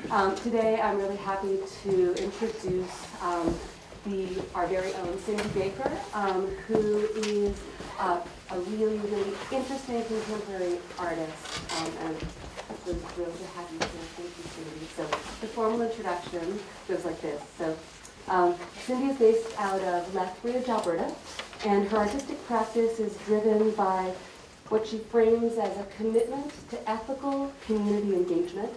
Today I'm really happy to introduce our very own Cindy Baker, who is a really, really interesting contemporary artist, and we're thrilled to have you here. Thank you, Cindy. So the formal introduction goes like this. So Cindy is based out of Lethbridge, Alberta, and her artistic practice is driven by what she frames as a commitment to ethical community engagement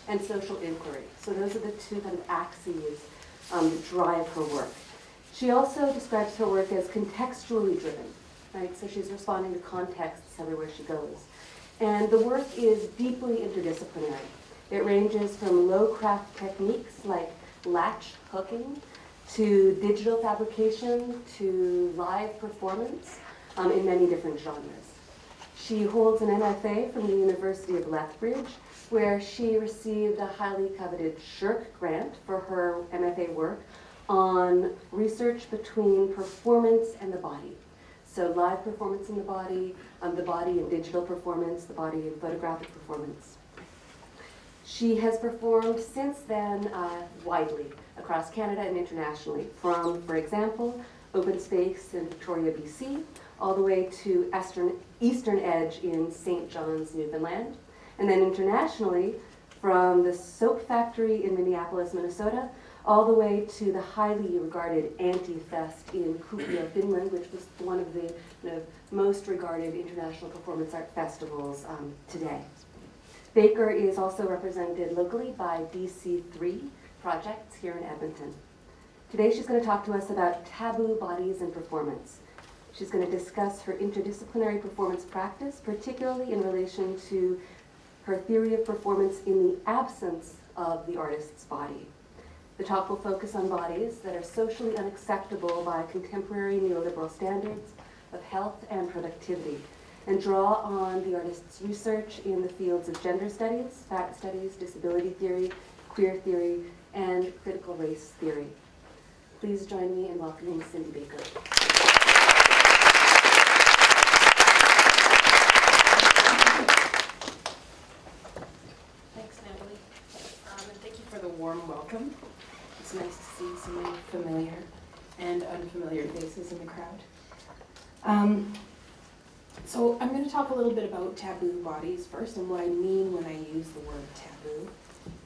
and social inquiry. So those are the two kind of axes that drive her work. She also describes her work as contextually driven, right? So she's responding to contexts everywhere she goes. And the work is deeply interdisciplinary. It ranges from low-craft techniques like latch hooking to digital fabrication to live performance in many different genres. She holds an MFA from the University of Lethbridge, where she received a highly coveted Shirk grant for her MFA work on research between performance and the body. So live performance in the body in digital performance, the body in photographic performance. She has performed since then widely across Canada and internationally, from, for example, Open Space in Victoria, BC, all the way to Eastern Edge in St. John's, Newfoundland, and then internationally from the Soap Factory in Minneapolis, Minnesota, all the way to the highly regarded Anti-Fest in Kuopio, Finland, which was one of the most regarded international performance art festivals today. Baker is also represented locally by DC3 projects here in Edmonton. Today she's going to talk to us about taboo bodies and performance. She's going to discuss her interdisciplinary performance practice, particularly in relation to her theory of performance in the absence of the artist's body. The talk will focus on bodies that are socially unacceptable by contemporary neoliberal standards of health and productivity, and draw on the artist's research in the fields of gender studies, fact studies, disability theory, queer theory, and critical race theory. Please join me in welcoming Cindy Baker. For the warm welcome. It's nice to see so many familiar and unfamiliar faces in the crowd. So I'm going to talk a little bit about taboo bodies first and what I mean when I use the word taboo.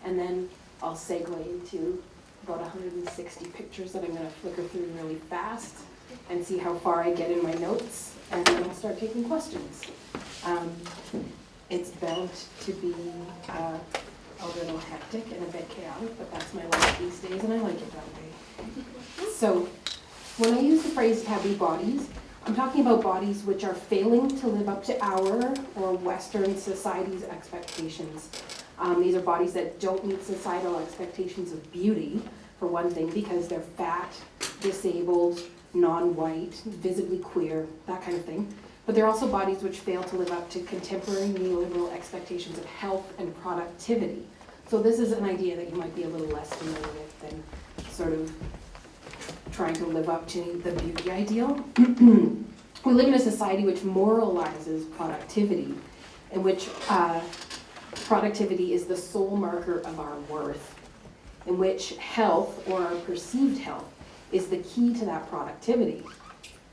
And then I'll segue into about 160 pictures that I'm going to flicker through really fast and see how far I get in my notes, and then I'll start taking questions. It's bound to be a little hectic and a bit chaotic, but that's my life these days, and I like it that way. So, when I use the phrase taboo bodies, I'm talking about bodies which are failing to live up to our or Western society's expectations. These are bodies that don't meet societal expectations of beauty, for one thing, because they're fat, disabled, non-white, visibly queer, that kind of thing. But they're also bodies which fail to live up to contemporary neoliberal expectations of health and productivity. So this is an idea that you might be a little less familiar with than sort of trying to live up to the beauty ideal. We live in a society which moralizes productivity, in which productivity is the sole marker of our worth, in which health, or our perceived health, is the key to that productivity.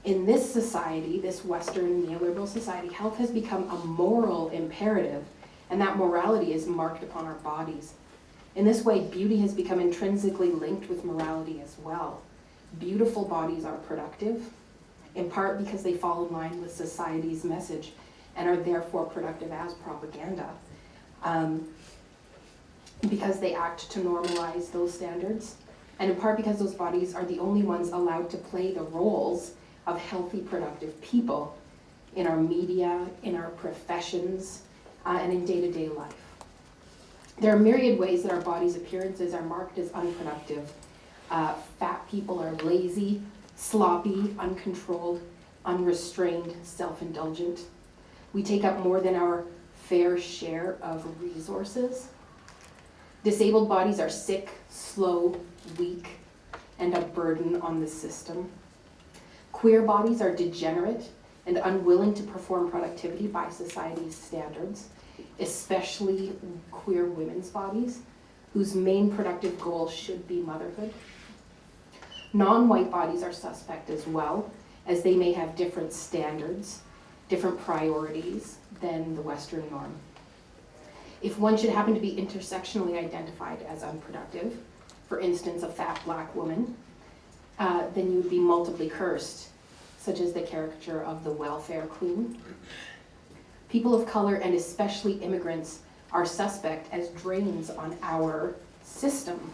In this society, this Western neoliberal society, health has become a moral imperative, and that morality is marked upon our bodies. In this way, beauty has become intrinsically linked with morality as well. Beautiful bodies are productive, in part because they fall in line with society's message and are therefore productive as propaganda, because they act to normalize those standards, and in part because those bodies are the only ones allowed to play the roles of healthy, productive people in our media, in our professions, and in day-to-day life. There are myriad ways that our body's appearances are marked as unproductive. Fat people are lazy, sloppy, uncontrolled, unrestrained, self-indulgent. We take up more than our fair share of resources. Disabled bodies are sick, slow, weak, and a burden on the system. Queer bodies are degenerate and unwilling to perform productivity by society's standards, especially queer women's bodies. whose main productive goal should be motherhood. Non-white bodies are suspect as well, as they may have different standards, different priorities than the Western norm. If one should happen to be intersectionally identified as unproductive, for instance, a fat black woman, then you would be multiply cursed, such as the caricature of the welfare queen. People of color, and especially immigrants, are suspect as drains on our system.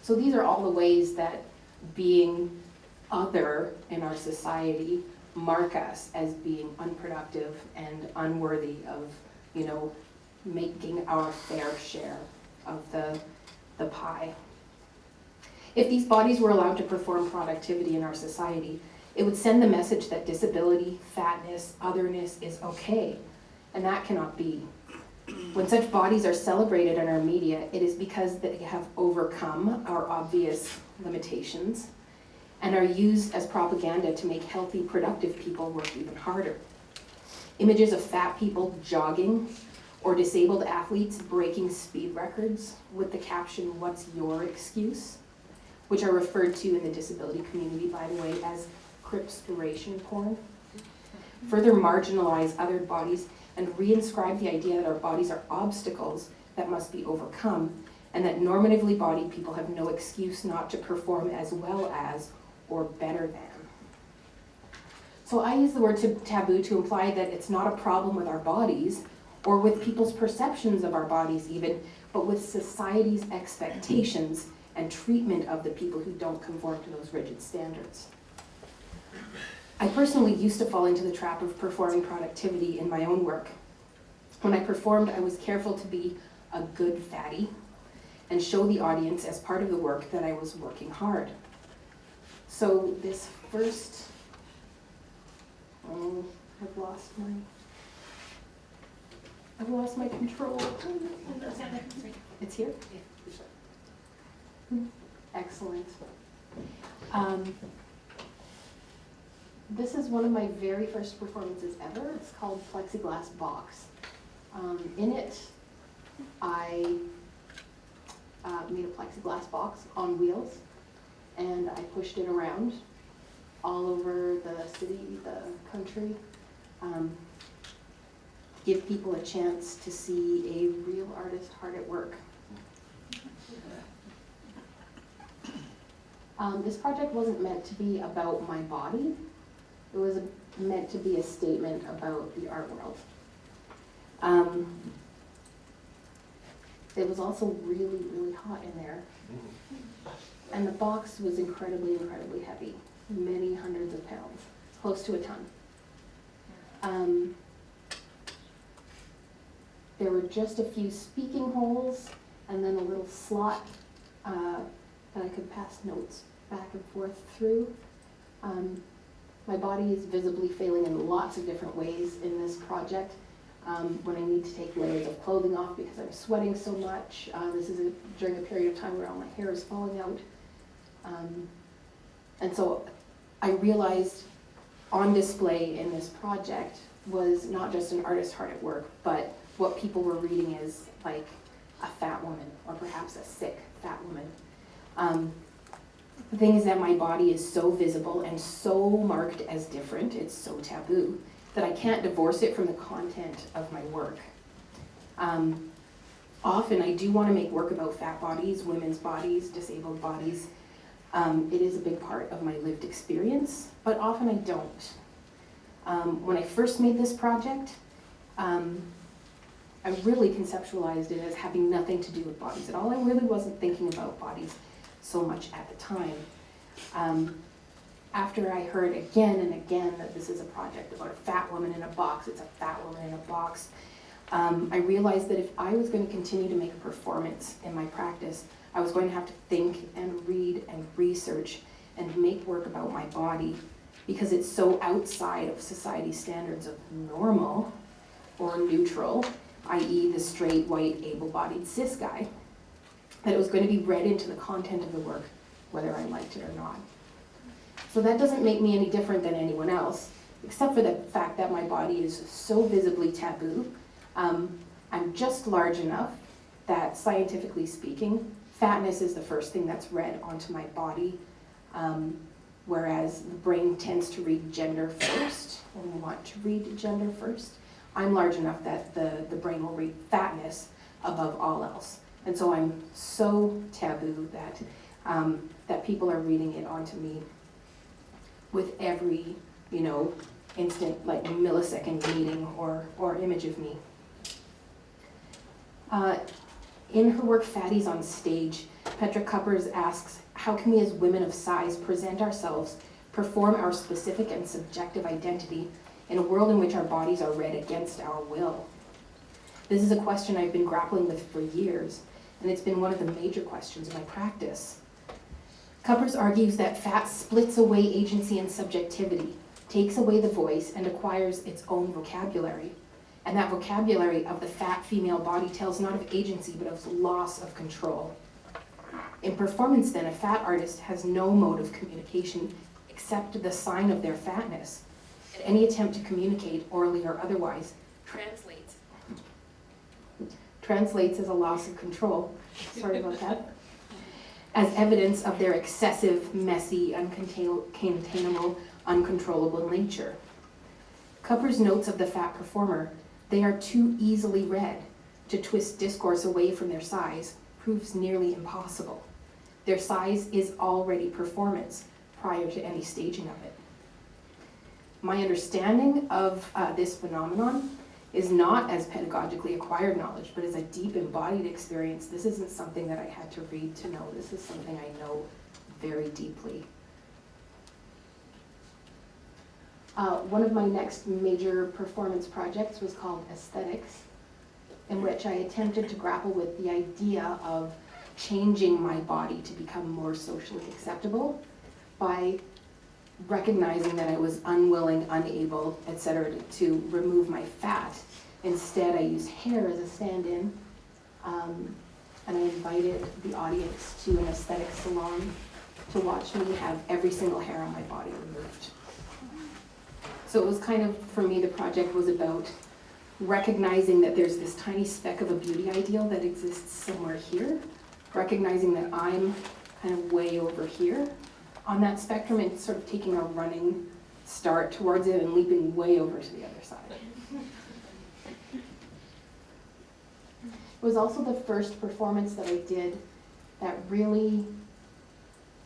So these are all the ways that being other in our society mark us as being unproductive and unworthy of, making our fair share of the pie. If these bodies were allowed to perform productivity in our society, it would send the message that disability, fatness, otherness is okay, and that cannot be. When such bodies are celebrated in our media, it is because they have overcome our obvious limitations and are used as propaganda to make healthy, productive people work even harder. Images of fat people jogging or disabled athletes breaking speed records with the caption, "What's your excuse?" which are referred to in the disability community, by the way, as cripspiration porn, further marginalize other bodies and reinscribe the idea that our bodies are obstacles that must be overcome, and that normatively bodied people have no excuse not to perform as well as or better than. So I use the word taboo to imply that it's not a problem with our bodies, or with people's perceptions of our bodies even, but with society's expectations and treatment of the people who don't conform to those rigid standards. I personally used to fall into the trap of performing productivity in my own work. When I performed, I was careful to be a good fatty and show the audience as part of the work that I was working hard. So this first, I've lost my control. It's here? Excellent. This is one of my very first performances ever. It's called Plexiglass Box. In it, I made a plexiglass box on wheels, and I pushed it around all over the city, the country, give people a chance to see a real artist hard at work. This project wasn't meant to be about my body. It was meant to be a statement about the art world. It was also really, really hot in there. And the box was incredibly, incredibly heavy, many hundreds of pounds, close to a ton. There were just a few speaking holes and then a little slot that I could pass notes back and forth through. My body is visibly failing in lots of different ways in this project. When I need to take layers of clothing off because I'm sweating so much. This is during a period of time where all my hair is falling out. And so I realized on display in this project was not just an artist hard at work, but what people were reading is like a fat woman, or perhaps a sick fat woman. The thing is that my body is so visible and so marked as different, it's so taboo, that I can't divorce it from the content of my work. Often I do want to make work about fat bodies, women's bodies, disabled bodies. It is a big part of my lived experience, but often I don't. When I first made this project, I really conceptualized it as having nothing to do with bodies at all. I really wasn't thinking about bodies so much at the time. After I heard again and again that this is a project about a fat woman in a box, it's a fat woman in a box, I realized that if I was going to continue to make a performance in my practice, I was going to have to think and read and research and make work about my body, because it's so outside of society's standards of normal or neutral, i.e. the straight, white, able-bodied cis guy, that it was going to be read into the content of the work, whether I liked it or not. So that doesn't make me any different than anyone else, except for the fact that my body is so visibly taboo. I'm just large enough that scientifically speaking, fatness is the first thing that's read onto my body, whereas the brain tends to read gender first, and we want to read gender first. I'm large enough that the brain will read fatness above all else. And so I'm so taboo that, that people are reading it onto me with every, instant, like millisecond meeting or image of me. In her work, Fatties on Stage, Petra Kuppers asks, how can we as women of size present ourselves, perform our specific and subjective identity in a world in which our bodies are read against our will? This is a question I've been grappling with for years, and it's been one of the major questions in my practice. Kuppers argues that fat splits away agency and subjectivity, takes away the voice, and acquires its own vocabulary. And that vocabulary of the fat female body tells not of agency, but of loss of control. In performance, then, a fat artist has no mode of communication except the sign of their fatness. And any attempt to communicate, orally or otherwise, translates as a loss of control. Sorry about that. As evidence of their excessive, messy, uncontainable, uncontrollable nature. Kuppers notes of the fat performer, they are too easily read. To twist discourse away from their size proves nearly impossible. Their size is already performance prior to any staging of it. My understanding of this phenomenon is not as pedagogically acquired knowledge, but as a deep embodied experience. This isn't something that I had to read to know. This is something I know very deeply. One of my next major performance projects was called Aesthetics, in which I attempted to grapple with the idea of changing my body to become more socially acceptable by recognizing that I was unwilling, unable, etc., to remove my fat. Instead, I used hair as a stand-in, and I invited the audience to an aesthetic salon to watch me have every single hair on my body removed. So it was kind of, for me, the project was about recognizing that there's this tiny speck of a beauty ideal that exists somewhere here, recognizing that I'm kind of way over here on that spectrum and sort of taking a running start towards it and leaping way over to the other side. It was also the first performance that I did that really,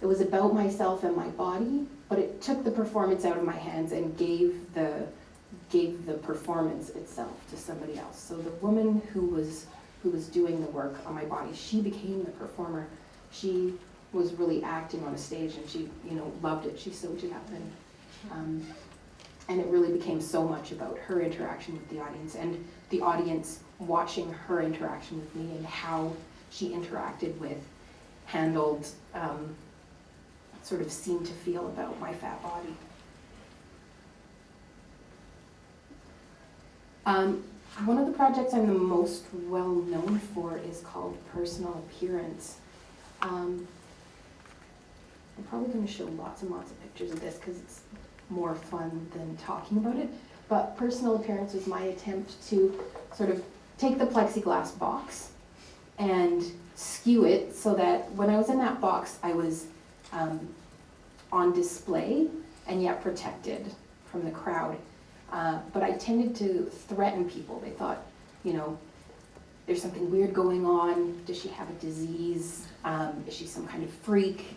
it was about myself and my body, but it took the performance out of my hands and gave the performance itself to somebody else. So the woman who was doing the work on my body, she became the performer. She was really acting on a stage, and she, loved it. She soaked it up, and it really became so much about her interaction with the audience, and the audience watching her interaction with me and how she interacted with, handled, sort of seemed to feel about my fat body. One of the projects I'm the most well known for is called Personal Appearance. I'm probably going to show lots and lots of pictures of this because it's more fun than talking about it. But Personal Appearance was my attempt to sort of take the plexiglass box and skew it so that when I was in that box, I was on display and yet protected from the crowd. But I tended to threaten people. They thought, there's something weird going on. Does she have a disease? Is she some kind of freak?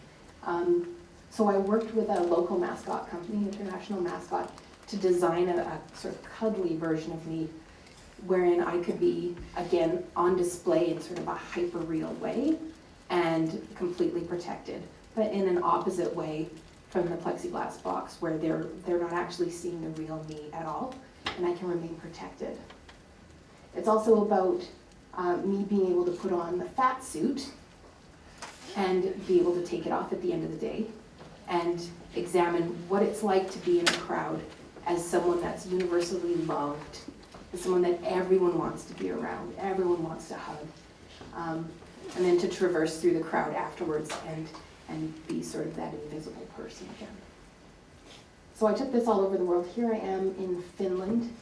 So I worked with a local mascot company, international mascot, to design a sort of cuddly version of me wherein I could be, again, on display in sort of a hyper-real way and completely protected, but in an opposite way from the plexiglass box where they're not actually seeing the real me at all, and I can remain protected. It's also about me being able to put on the fat suit and be able to take it off at the end of the day and examine what it's like to be in a crowd as someone that's universally loved, as someone that everyone wants to be around, everyone wants to hug, and then to traverse through the crowd afterwards and be sort of that invisible person again. So I took this all over the world. Here I am in Finland.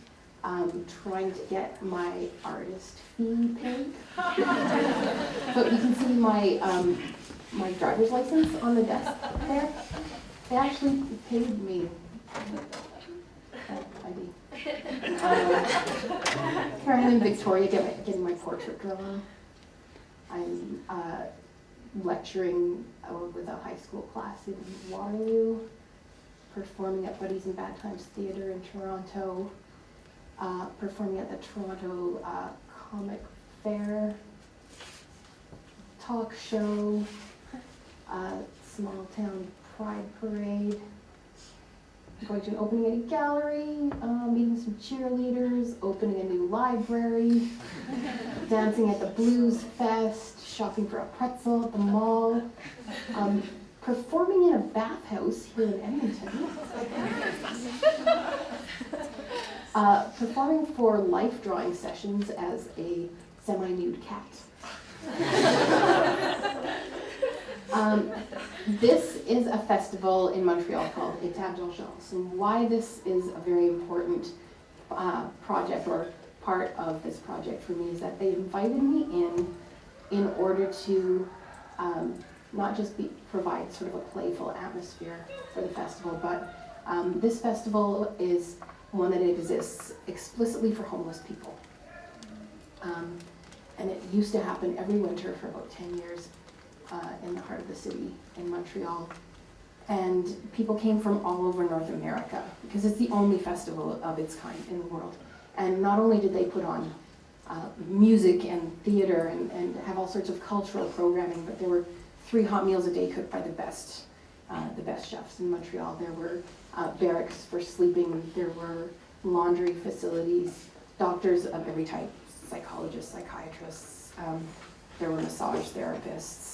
trying to get my artist fee paid. But you can see my driver's license on the desk there. They actually paid me that ID. Currently in Victoria getting my portrait drawn. I'm lecturing with a high school class in Waterloo, performing at Buddies and Bad Times Theatre in Toronto, performing at the Toronto Comic Fair, talk show, small town pride parade, going to an opening at a gallery, meeting some cheerleaders, opening a new library, dancing at the Blues Fest, shopping for a pretzel at the mall, performing in a bathhouse here in Edmonton, performing for life drawing sessions as a semi-nude cat. This is a festival in Montreal called Taboo, and why this is a very important project or part of this project for me is that they invited me in order to not just provide sort of a playful atmosphere for the festival, but this festival is one that exists explicitly for homeless people. And it used to happen every winter for about 10 years in the heart of the city in Montreal. And people came from all over North America because it's the only festival of its kind in the world. And not only did they put on music and theater and have all sorts of cultural programming, but there were 3 hot meals a day cooked by the best chefs in Montreal. There were barracks for sleeping. There were laundry facilities, doctors of every type, psychologists, psychiatrists. There were massage therapists.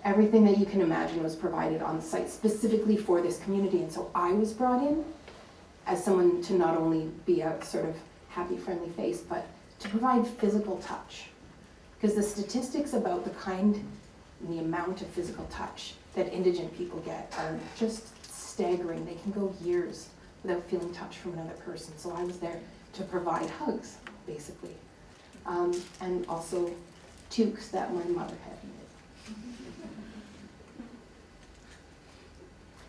Everything that you can imagine was provided on the site specifically for this community. And so I was brought in as someone to not only be a sort of happy, friendly face, but to provide physical touch. Because the statistics about the kind and the amount of physical touch that indigent people get are just staggering. They can go years without feeling touch from another person. So I was there to provide hugs, basically. And also toques that my mother had made.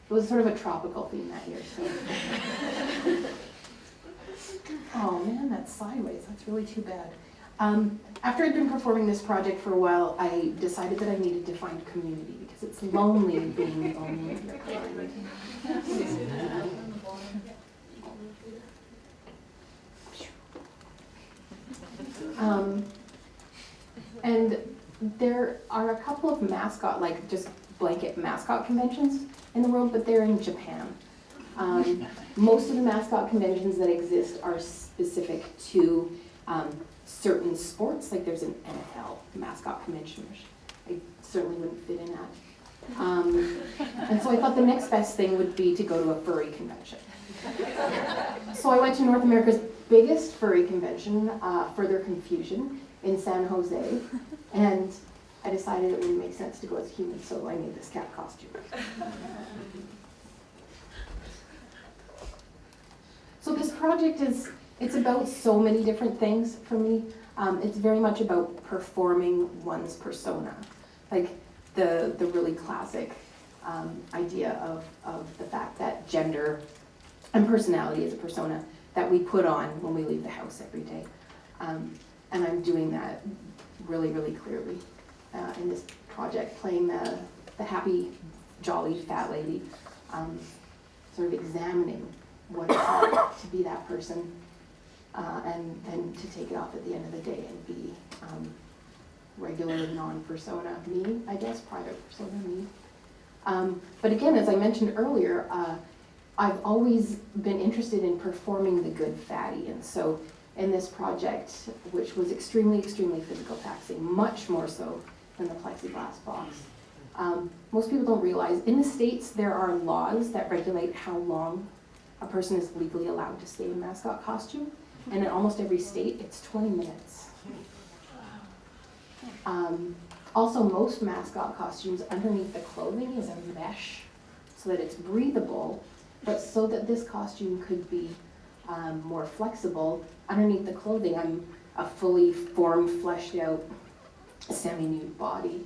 It was sort of a tropical theme that year. So. Oh man, that's sideways. That's really too bad. After I'd been performing this project for a while, I decided that I needed to find community because it's lonely being lonely. And there are a couple of mascot, like just blanket mascot conventions in the world, but they're in Japan. Most of the mascot conventions that exist are specific to certain sports, like there's an NFL mascot convention, which I certainly wouldn't fit in at. And so I thought the next best thing would be to go to a furry convention. So I went to North America's biggest furry convention, Further Confusion, in San Jose, and I decided it wouldn't make sense to go as a human, so I made this cat costume. So this project it's about so many different things for me. It's very much about performing one's persona, like the really classic idea of the fact that gender and personality is a persona that we put on when we leave the house every day. And I'm doing that really, really clearly in this project, playing the happy, jolly, fat lady, sort of examining what it's like to be that person, and then to take it off at the end of the day and be regular non-persona me, I guess, private persona me. But again, as I mentioned earlier, I've always been interested in performing the good fatty, and so in this project, which was extremely, extremely physical taxing, much more so than the Plexiglass Box. Most people don't realize, in the States, there are laws that regulate how long a person is legally allowed to stay in mascot costume, and in almost every state, it's 20 minutes. Also, most mascot costumes, underneath the clothing is a mesh, so that it's breathable, but so that this costume could be more flexible, underneath the clothing, I'm a fully formed, fleshed out, semi-nude body.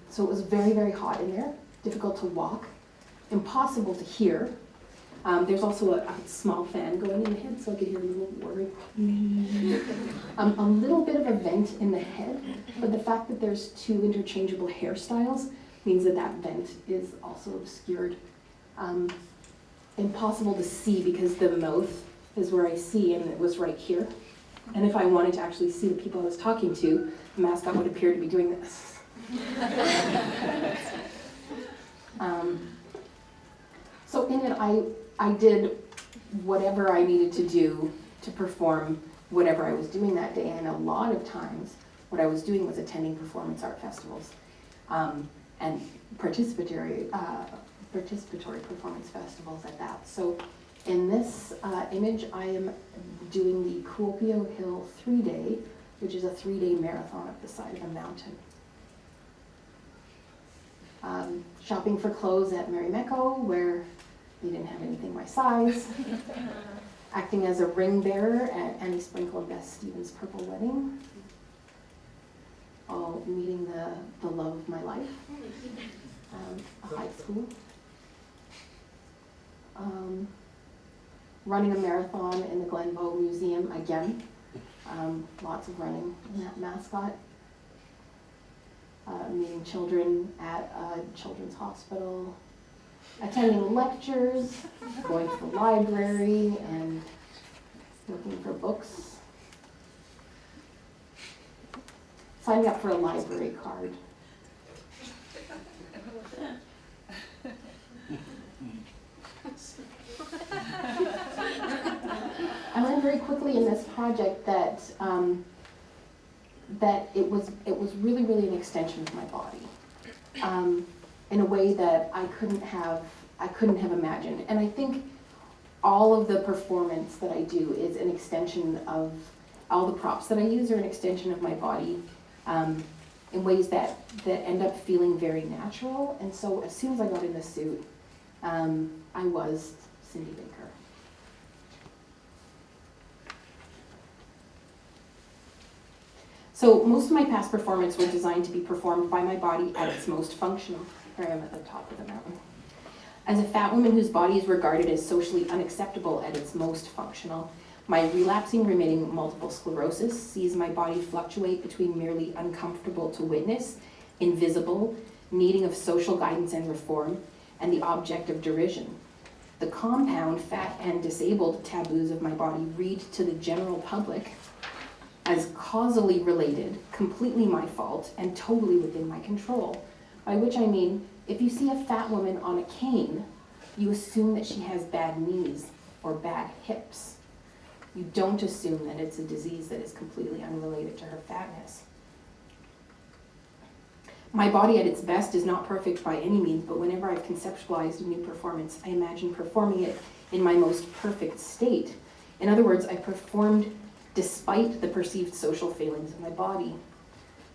So it was very, very hot in there, difficult to walk, impossible to hear. There's also a small fan going in the head, so I could hear a little whirring. A little bit of a vent in the head, but the fact that there's two interchangeable hairstyles means that that vent is also obscured. Impossible to see because the mouth is where I see, and it was right here. And if I wanted to actually see the people I was talking to, the mascot would appear to be doing this. So in it, I did whatever I needed to do to perform whatever I was doing that day, and a lot of times what I was doing was attending performance art festivals and participatory performance festivals at that. So in this image, I am doing the Kuopio Hill 3-day, which is a 3-day marathon up the side of a mountain. Shopping for clothes at Marimekko, where they didn't have anything my size. Acting as a ring bearer at Annie Sprinkle and Beth Stevens' Purple Wedding. All meeting the love of my life. High school. Running a marathon in the Glenbow Museum again. Lots of running in that mascot. Meeting children at a children's hospital, attending lectures, going to the library and looking for books, signing up for a library card. I learned very quickly in this project that it was really, really an extension of my body, in a way that I couldn't have imagined. And I think all of the performance that I do is an extension of all the props that I use are an extension of my body, in ways that end up feeling very natural. And so as soon as I got in the suit, I was Cindy Baker. So most of my past performances were designed to be performed by my body at its most functional. Here I am at the top of the mountain. As a fat woman whose body is regarded as socially unacceptable at its most functional, my relapsing remitting multiple sclerosis sees my body fluctuate between merely uncomfortable to witness, invisible, needing of social guidance and reform, and the object of derision. The compound, fat, and disabled taboos of my body read to the general public as causally related, completely my fault, and totally within my control. By which I mean, if you see a fat woman on a cane, you assume that she has bad knees or bad hips. You don't assume that it's a disease that is completely unrelated to her fatness. My body at its best is not perfect by any means, but whenever I've conceptualized a new performance, I imagine performing it in my most perfect state. In other words, I performed despite the perceived social failings of my body.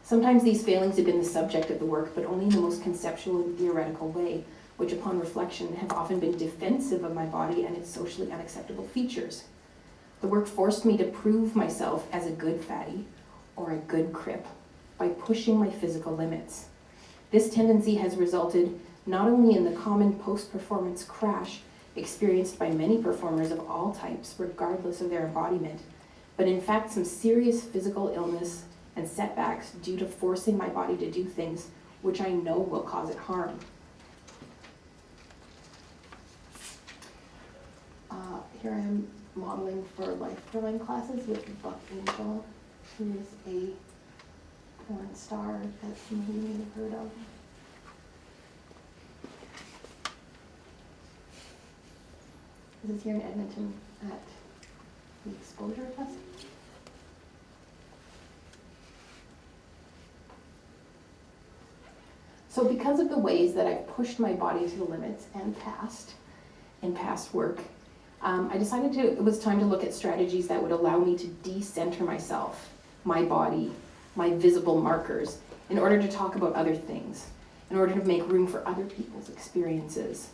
Sometimes these failings have been the subject of the work, but only in the most conceptual and theoretical way, which upon reflection have often been defensive of my body and its socially unacceptable features. The work forced me to prove myself as a good fatty or a good crip by pushing my physical limits. This tendency has resulted not only in the common post-performance crash experienced by many performers of all types, regardless of their embodiment, but in fact some serious physical illness and setbacks due to forcing my body to do things which I know will cause it harm. Here I am modeling for life-drawing classes with Buck Angel, who is a porn star that some of you may have heard of. This is here in Edmonton at the Exposure Festival. So because of the ways that I've pushed my body to the limits and in past work, I decided it was time to look at strategies that would allow me to decenter myself, my body, my visible markers, in order to talk about other things, in order to make room for other people's experiences.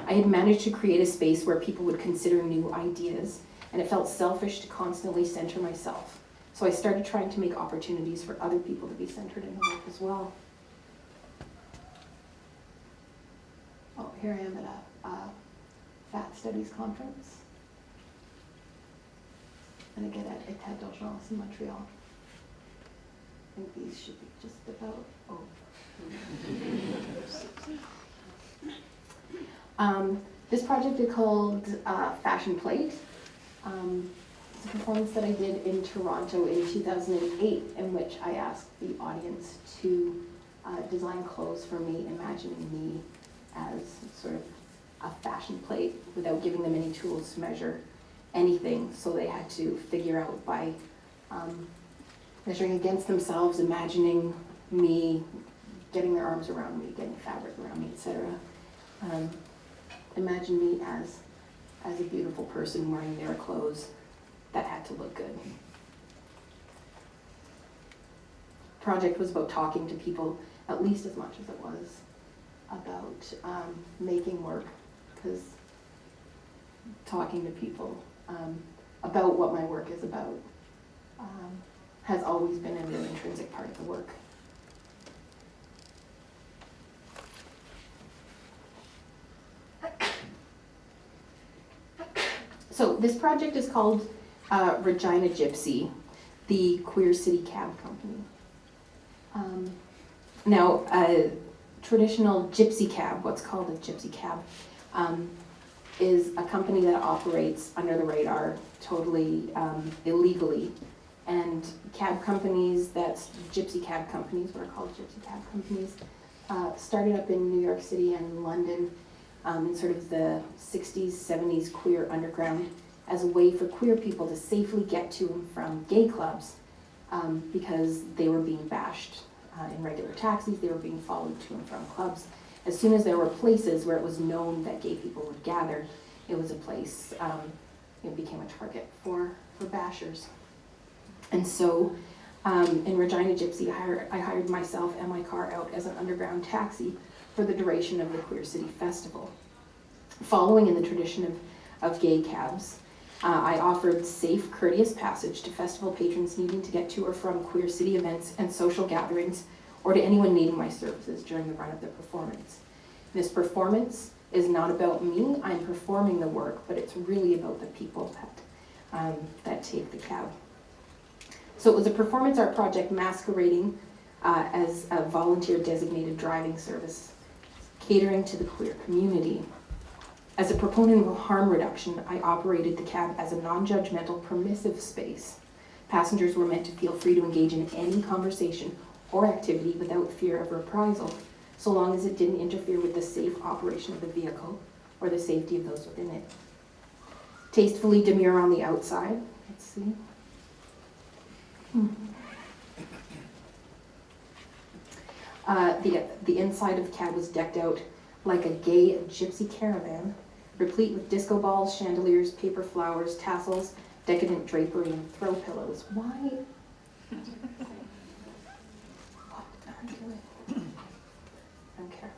I had managed to create a space where people would consider new ideas, and it felt selfish to constantly center myself. So I started trying to make opportunities for other people to be centered in the work as well. Oh, here I am at a Fat Studies conference. And again at État d'Urgence in Montreal. I think these should be just about, this project is called Fashion Plate. It's a performance that I did in Toronto in 2008, in which I asked the audience to design clothes for me, imagining me as sort of a fashion plate without giving them any tools to measure anything. So they had to figure out by measuring against themselves, imagining me, getting their arms around me, getting fabric around me, etc. Imagine me as a beautiful person wearing their clothes that had to look good. The project was about talking to people at least as much as it was about making work, because talking to people about what my work is about has always been a real intrinsic part of the work. So this project is called Regina Gypsy, the Queer City Cab Company. Now, a traditional gypsy cab, what's called a gypsy cab, is a company that operates under the radar, totally illegally. And cab companies, that's gypsy cab companies, what are called gypsy cab companies, started up in New York City and London in sort of the 60s, 70s queer underground as a way for queer people to safely get to and from gay clubs because they were being bashed in regular taxis, they were being followed to and from clubs. As soon as there were places where it was known that gay people would gather, it was a place, it became a target for bashers. And so in Regina Gypsy, I hired myself and my car out as an underground taxi for the duration of the Queer City Festival. Following in the tradition of gay cabs, I offered safe, courteous passage to festival patrons needing to get to or from Queer City events and social gatherings, or to anyone needing my services during the run of the performance. This performance is not about me, I'm performing the work, but it's really about the people that take the cab. So it was a performance art project masquerading as a volunteer designated driving service, catering to the queer community. As a proponent of harm reduction, I operated the cab as a non-judgmental, permissive space. Passengers were meant to feel free to engage in any conversation or activity without fear of reprisal, so long as it didn't interfere with the safe operation of the vehicle or the safety of those within it. Tastefully demure on the outside, let's see. The inside of the cab was decked out like a gay gypsy caravan, replete with disco balls, chandeliers, paper flowers, tassels, decadent drapery, and throw pillows. Why? What am I doing? I don't care.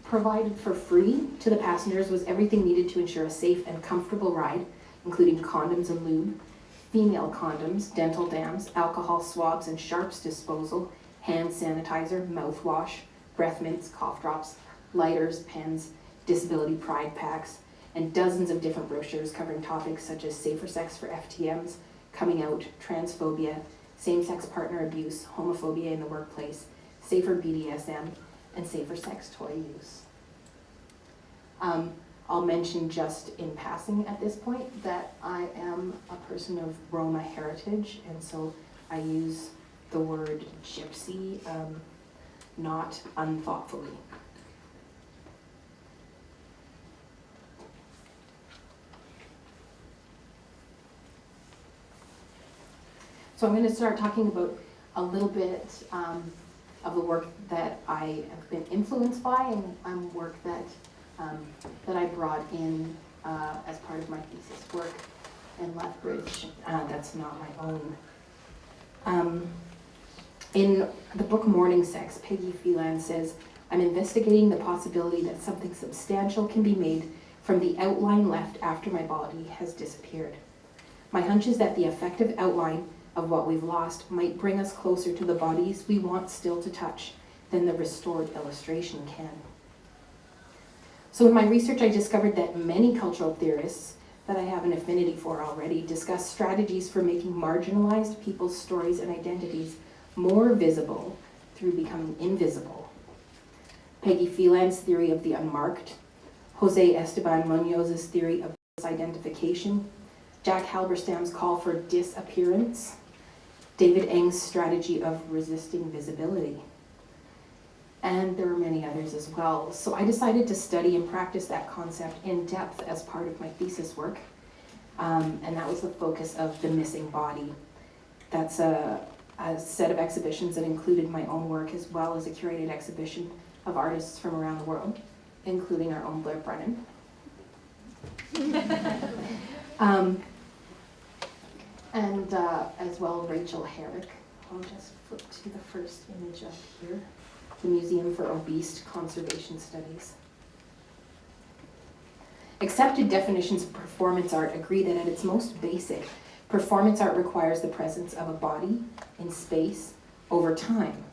Provided for free to the passengers was everything needed to ensure a safe and comfortable ride, including condoms and lube, female condoms, dental dams, alcohol swabs and sharps disposal, hand sanitizer, mouthwash, breath mints, cough drops, lighters, pens, disability pride packs, and dozens of different brochures covering topics such as safer sex for FTMs, coming out, transphobia, same-sex partner abuse, homophobia in the workplace, safer BDSM, and safer sex toy use. I'll mention just in passing at this point that I am a person of Roma heritage, and so I use the word gypsy not unthoughtfully. So I'm going to start talking about a little bit of the work that I have been influenced by, and work that I brought in as part of my thesis work in Lethbridge. That's not my own In the book Morning Sex, Peggy Phelan says, "I'm investigating the possibility that something substantial can be made from the outline left after my body has disappeared. My hunch is that the effective outline of what we've lost might bring us closer to the bodies we want still to touch than the restored illustration can." So in my research, I discovered that many cultural theorists that I have an affinity for already discuss strategies for making marginalized people's stories and identities more visible through becoming invisible. Peggy Phelan's theory of the unmarked, Jose Esteban Munoz's theory of disidentification, Jack Halberstam's call for disappearance, David Eng's strategy of resisting visibility. And there are many others as well. So I decided to study and practice that concept in depth as part of my thesis work. And that was the focus of The Missing Body. That's a set of exhibitions that included my own work as well as a curated exhibition of artists from around the world, including our own Blair Brennan. And as well Rachel Herrick. I'll just flip to the first image up here. The Museum for Obese Conservation Studies. Accepted definitions of performance art agree that at its most basic, performance art requires the presence of a body in space over time,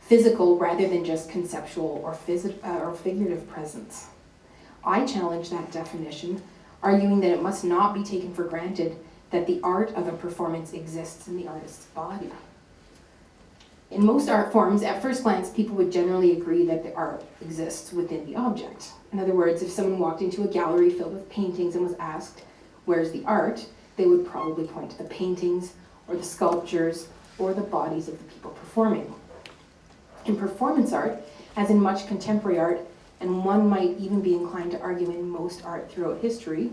physical rather than just conceptual or figurative presence. I challenge that definition, arguing that it must not be taken for granted that the art of a performance exists in the artist's body. In most art forms, at first glance, people would generally agree that the art exists within the object. In other words, if someone walked into a gallery filled with paintings and was asked, "Where's the art?" they would probably point to the paintings or the sculptures or the bodies of the people performing. In performance art, as in much contemporary art, and one might even be inclined to argue in most art throughout history,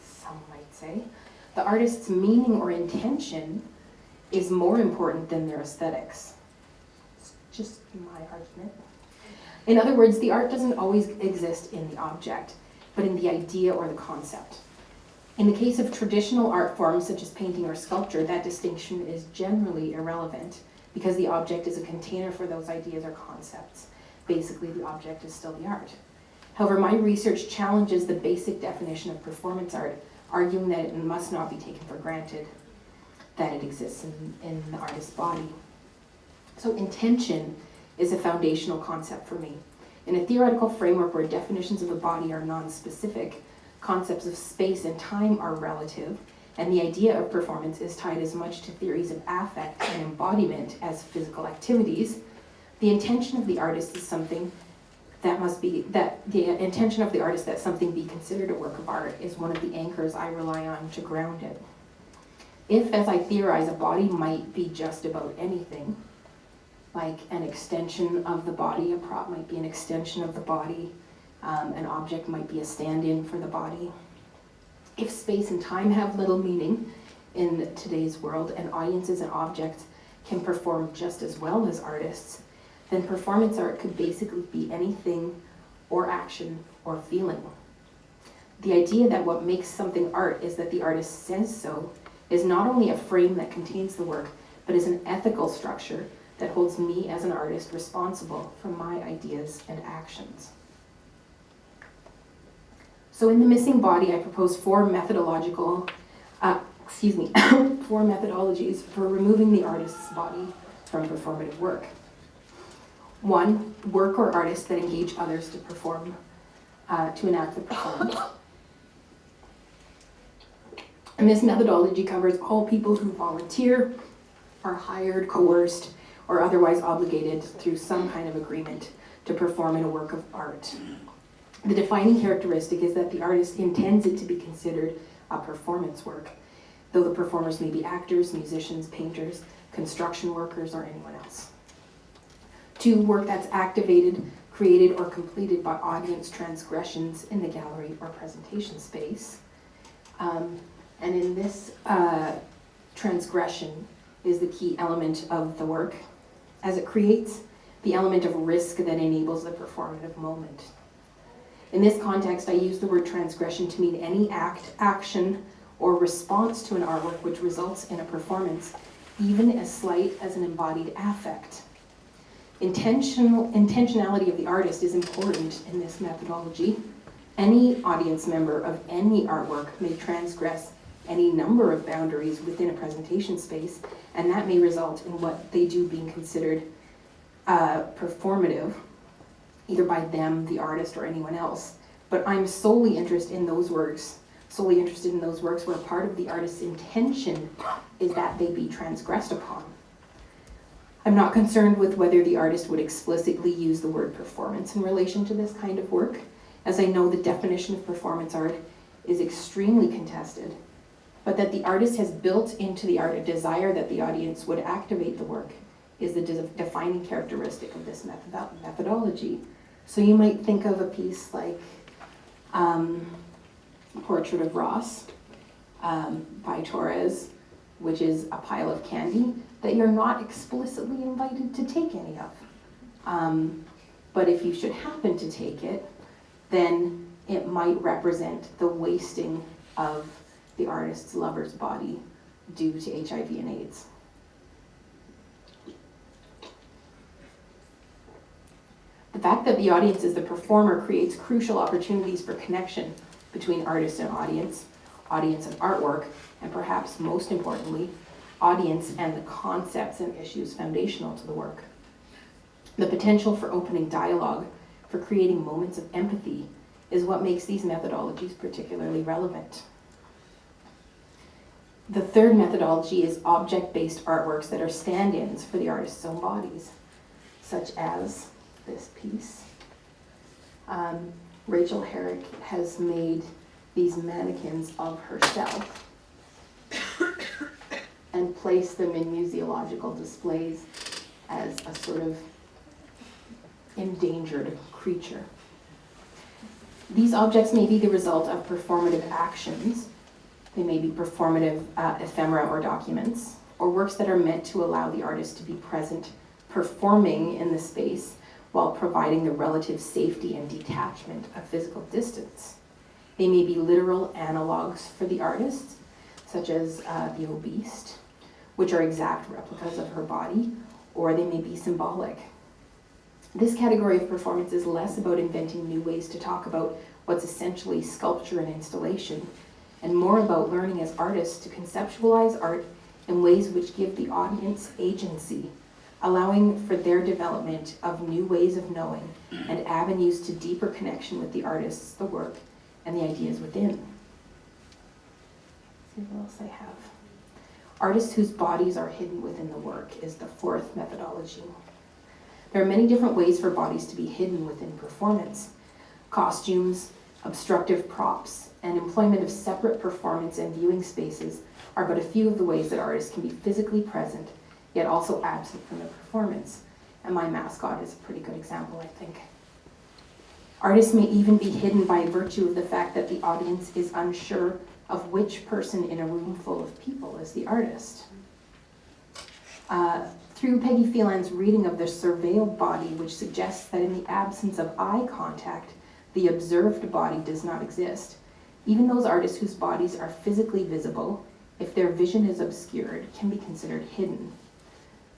some might say, the artist's meaning or intention is more important than their aesthetics. It's just my argument. In other words, the art doesn't always exist in the object, but in the idea or the concept. In the case of traditional art forms such as painting or sculpture, that distinction is generally irrelevant because the object is a container for those ideas or concepts. Basically, the object is still the art. However, my research challenges the basic definition of performance art, arguing that it must not be taken for granted that it exists in the artist's body. So intention is a foundational concept for me. In a theoretical framework where definitions of the body are non-specific, concepts of space and time are relative, and the idea of performance is tied as much to theories of affect and embodiment as physical activities, the intention of the artist is something the intention of the artist that something be considered a work of art is one of the anchors I rely on to ground it. If, as I theorize, a body might be just about anything, like an extension of the body, a prop might be an extension of the body, an object might be a stand-in for the body. If space and time have little meaning in today's world and audiences and objects can perform just as well as artists, then performance art could basically be anything or action or feeling. The idea that what makes something art is that the artist says so is not only a frame that contains the work, but is an ethical structure that holds me as an artist responsible for my ideas and actions. So in The Missing Body, I propose four methodologies for removing the artist's body from performative work. 1, work or artists that engage others to perform, to enact the performance. And this methodology covers all people who volunteer, are hired, coerced, or otherwise obligated through some kind of agreement to perform in a work of art. The defining characteristic is that the artist intends it to be considered a performance work, though the performers may be actors, musicians, painters, construction workers, or anyone else. 2, work that's activated, created, or completed by audience transgressions in the gallery or presentation space. And in this transgression is the key element of the work, as it creates the element of risk that enables the performative moment. In this context, I use the word transgression to mean any act, action, or response to an artwork which results in a performance even as slight as an embodied affect. Intentionality of the artist is important in this methodology. Any audience member of any artwork may transgress any number of boundaries within a presentation space, and that may result in what they do being considered performative, either by them, the artist, or anyone else. But I'm solely interested in those works where part of the artist's intention is that they be transgressed upon. I'm not concerned with whether the artist would explicitly use the word performance in relation to this kind of work, as I know the definition of performance art is extremely contested, but that the artist has built into the art a desire that the audience would activate the work is the defining characteristic of this methodology. So you might think of a piece like Portrait of Ross by Torres, which is a pile of candy that you're not explicitly invited to take any of. But if you should happen to take it, then it might represent the wasting of the artist's lover's body due to HIV and AIDS. The fact that the audience is the performer creates crucial opportunities for connection between artist and audience and artwork, and perhaps most importantly, audience and the concepts and issues foundational to the work. The potential for opening dialogue, for creating moments of empathy, is what makes these methodologies particularly relevant. The third methodology is object-based artworks that are stand-ins for the artist's own bodies, such as this piece. Rachel Herrick has made these mannequins of herself and placed them in museological displays as a sort of endangered creature. These objects may be the result of performative actions. They may be performative ephemera or documents, or works that are meant to allow the artist to be present, performing in the space while providing the relative safety and detachment of physical distance. They may be literal analogs for the artist, such as the obese, which are exact replicas of her body, or they may be symbolic. This category of performance is less about inventing new ways to talk about what's essentially sculpture and installation, and more about learning as artists to conceptualize art in ways which give the audience agency, allowing for their development of new ways of knowing and avenues to deeper connection with the artists, the work, and the ideas within. Let's see what else I have. Artists whose bodies are hidden within the work is the fourth methodology. There are many different ways for bodies to be hidden within performance. Costumes, obstructive props, and employment of separate performance and viewing spaces are but a few of the ways that artists can be physically present, yet also absent from the performance. And my mascot is a pretty good example, I think. Artists may even be hidden by virtue of the fact that the audience is unsure of which person in a room full of people is the artist. Through Peggy Phelan's reading of the surveilled body, which suggests that in the absence of eye contact, the observed body does not exist, even those artists whose bodies are physically visible, if their vision is obscured, can be considered hidden.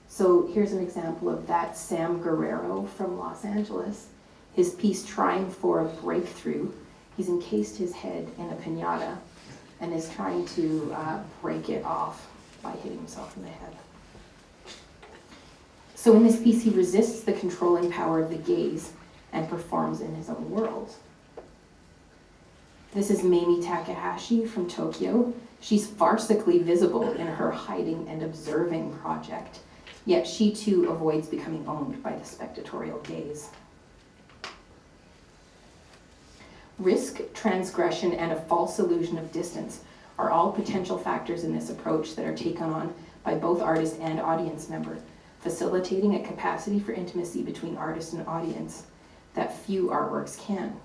So here's an example of that. Sam Guerrero from Los Angeles, his piece Trying for a Breakthrough. He's encased his head in a piñata and is trying to break it off by hitting himself in the head. So in this piece, he resists the controlling power of the gaze and performs in his own world. This is Mamie Takahashi from Tokyo. She's farcically visible in her hiding and observing project, yet she too avoids becoming owned by the spectatorial gaze. Risk, transgression, and a false illusion of distance are all potential factors in this approach that are taken on by both artist and audience member, facilitating a capacity for intimacy between artist and audience that few artworks can.